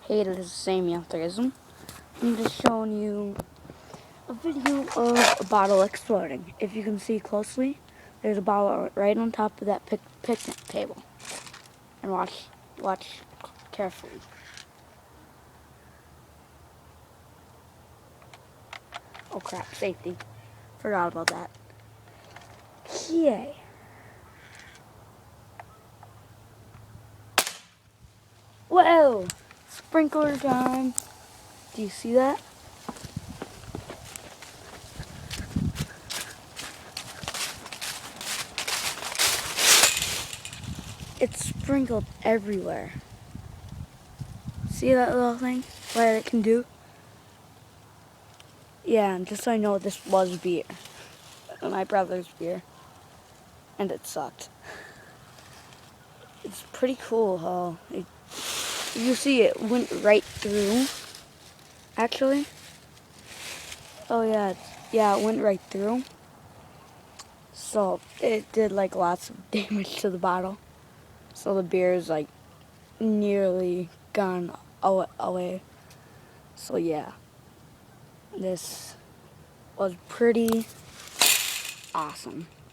Hey, it is the same Youngsterism. I'm just showing you a video of a bottle exploding. If you can see closely, there's a bottle right on top of that picnic table. And watch carefully. Oh crap, safety. Forgot about that. Yay. Whoa! Sprinkler time. Do you see that? It's sprinkled everywhere. See that little thing? What it can do? Yeah, and just so I know, this was beer. My brother's beer. And it sucked. It's pretty cool how you see it went right through. Actually, oh yeah, it went right through. So it did like lots of damage to the bottle. So the beer is like nearly gone away. So yeah, this was pretty awesome.